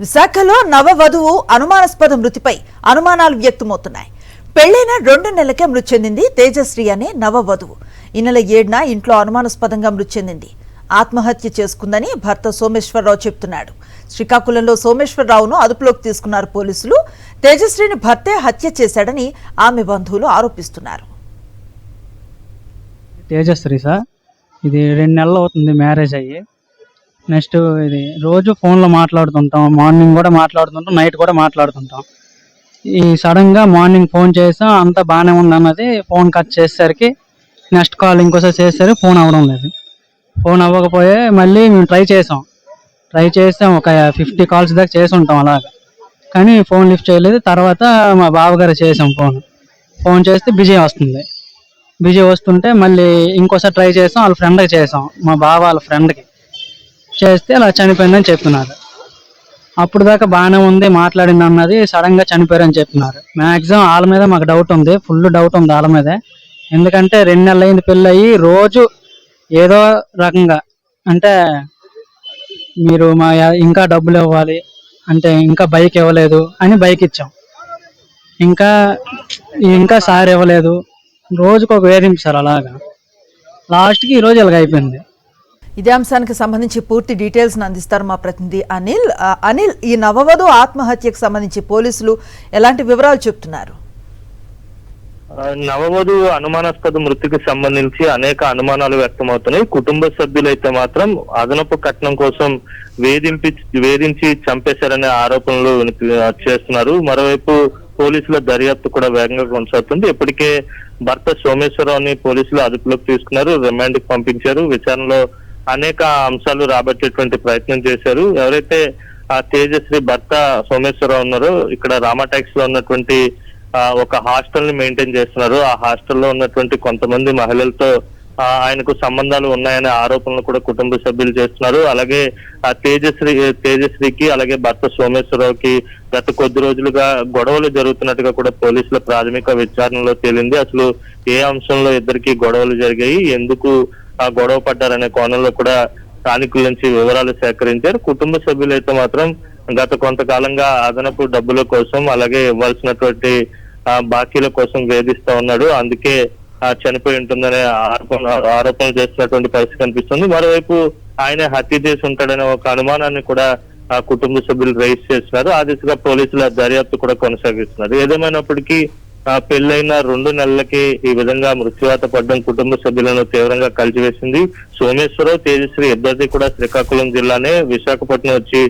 విశాఖలో నవవధువు అనుమానాస్పద మృతిపై అనుమానాలు వ్యక్తమవుతున్నాయి. పెళ్లైన 2 నెలలకే మృతి చెందింది తేజశ్రీ అనే నవవధువు. ఈ నెల 7న ఇంట్లో అనుమానాస్పదంగా మృతి చెందింది. ఆత్మహత్య చేసుకుందని భర్త సోమేశ్వరరావు చెప్తున్నాడు. శ్రీకాకుళంలో సోమేశ్వరరావును అదుపులోకి తీసుకున్నారు పోలీసులు. తేజశ్రీని భర్తే హత్య చేశాడని ఆమె బంధువులు ఆరోపిస్తున్నారు. తేజశ్రీ సార్, ఇది 2 నెలలు అవుతుంది మ్యారేజ్ అయ్యి. నెక్స్ట్ ఇది రోజు ఫోన్లో మాట్లాడుతుంటాం, మార్నింగ్ కూడా మాట్లాడుతుంటాం, నైట్ కూడా మాట్లాడుతుంటాం. ఈ సడన్గా మార్నింగ్ ఫోన్ చేసాం, అంతా బాగానే ఉంది అన్నది. ఫోన్ కట్ చేసేసరికి నెక్స్ట్ కాల్ ఇంకోసారి చేసేసరికి ఫోన్ అవ్వడం లేదు. ఫోన్ అవ్వకపోయే మళ్ళీ మేము ట్రై చేసాం, ఒక 50 కాల్స్ దాకా చేసి ఉంటాం అలాగా, కానీ ఫోన్ లిఫ్ట్ చేయలేదు. తర్వాత మా బావగారు చేసాం, ఫోన్ చేస్తే బిజీ వస్తుంది. బిజీ వస్తుంటే మళ్ళీ ఇంకోసారి ట్రై చేసాం, వాళ్ళ ఫ్రెండ్కి చేసాం, మా బావ వాళ్ళ ఫ్రెండ్కి చేస్తే అలా చనిపోయిందని చెప్తున్నారు. అప్పుడు దాకా బాగానే ఉంది, మాట్లాడింది అన్నది, సడన్గా చనిపోయారని చెప్తున్నారు. మ్యాక్సిమం వాళ్ళ మీద మాకు డౌట్ ఉంది, ఫుల్ డౌట్ ఉంది వాళ్ళ మీదే. ఎందుకంటే 2 నెలలు అయింది పెళ్ళి అయ్యి, రోజు ఏదో రకంగా అంటే మీరు మా ఇంకా డబ్బులు ఇవ్వాలి అంటే, ఇంకా బైక్ ఇవ్వలేదు అని బైక్ ఇచ్చాం, ఇంకా సార్ ఇవ్వలేదు, రోజుకు ఒక వేధించారు. అలాగా లాస్ట్కి ఈరోజు ఇలాగ అయిపోయింది. ఇదే అంశానికి సంబంధించి పూర్తి డీటెయిల్స్ అందిస్తారు మా ప్రతినిధి అనిల్. అనిల్, ఈ నవవధు ఆత్మహత్యకు సంబంధించి పోలీసులు ఎలాంటి వివరాలు చెప్తున్నారు? నవవధు అనుమానాస్పద మృతికి సంబంధించి అనేక అనుమానాలు వ్యక్తమవుతున్నాయి. కుటుంబ సభ్యులైతే మాత్రం అదనపు కట్నం కోసం వేధించి చంపేశారనే ఆరోపణలు చేస్తున్నారు. మరోవైపు పోలీసుల దర్యాప్తు కూడా వేగంగా కొనసాగుతుంది. ఇప్పటికే భర్త సోమేశ్వరరావుని పోలీసులు అదుపులోకి తీసుకున్నారు, రిమాండ్ కి పంపించారు. విచారణలో అనేక అంశాలు రాబట్టేటువంటి ప్రయత్నం చేశారు. ఎవరైతే ఆ తేజశ్రీ భర్త సోమేశ్వరరావు ఉన్నారో, ఇక్కడ రామాటాక్స్ లో ఉన్నటువంటి ఒక హాస్టల్ ని మెయింటైన్ చేస్తున్నారు. ఆ హాస్టల్లో ఉన్నటువంటి కొంతమంది మహిళలతో ఆయనకు సంబంధాలు ఉన్నాయనే ఆరోపణలు కూడా కుటుంబ సభ్యులు చేస్తున్నారు. అలాగే ఆ తేజశ్రీకి అలాగే భర్త సోమేశ్వరరావుకి గత కొద్ది రోజులుగా గొడవలు జరుగుతున్నట్టుగా కూడా పోలీసుల ప్రాథమిక విచారణలో తేలింది. అసలు ఏ అంశంలో ఇద్దరికి గొడవలు జరిగాయి, ఎందుకు ఆ గొడవ పడ్డారనే కోణంలో కూడా స్థానికుల నుంచి వివరాలు సేకరించారు. కుటుంబ సభ్యులైతే మాత్రం గత కొంతకాలంగా అదనపు డబ్బుల కోసం అలాగే ఇవ్వాల్సినటువంటి బాకీల కోసం వేధిస్తా ఉన్నాడు, అందుకే చనిపోయి ఉంటుందనే ఆరోపణలు చేస్తున్నటువంటి పరిస్థితి కనిపిస్తుంది. మరోవైపు ఆయన హత్య చేసి ఉంటాడనే ఒక అనుమానాన్ని కూడా ఆ కుటుంబ సభ్యులు రైజ్ చేస్తున్నారు. ఆ దిశగా పోలీసుల దర్యాప్తు కూడా కొనసాగిస్తున్నారు. ఏదేమైనప్పటికీ పెళ్లైన 2 నెలలకి ఈ విధంగా మృత్యువాత పడడం కుటుంబ సభ్యులను తీవ్రంగా కలిచివేసింది. సోమేశ్వరరావు, తేజశ్రీ ఇద్దరిది కూడా శ్రీకాకుళం జిల్లానే. విశాఖపట్నం వచ్చి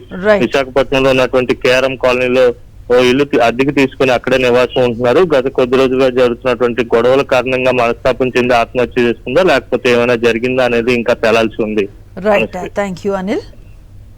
విశాఖపట్నంలో ఉన్నటువంటి కేఆర్ఎం కాలనీలో ఓ ఇల్లు అద్దెకి తీసుకుని అక్కడే నివాసం ఉంటున్నారు. గత కొద్ది రోజులుగా జరుగుతున్నటువంటి గొడవల కారణంగా మనస్తాపం చెంది ఆత్మహత్య చేసుకుందా, లేకపోతే ఏమైనా జరిగిందా అనేది ఇంకా తేలాల్సి ఉంది. Right, thank you Anil.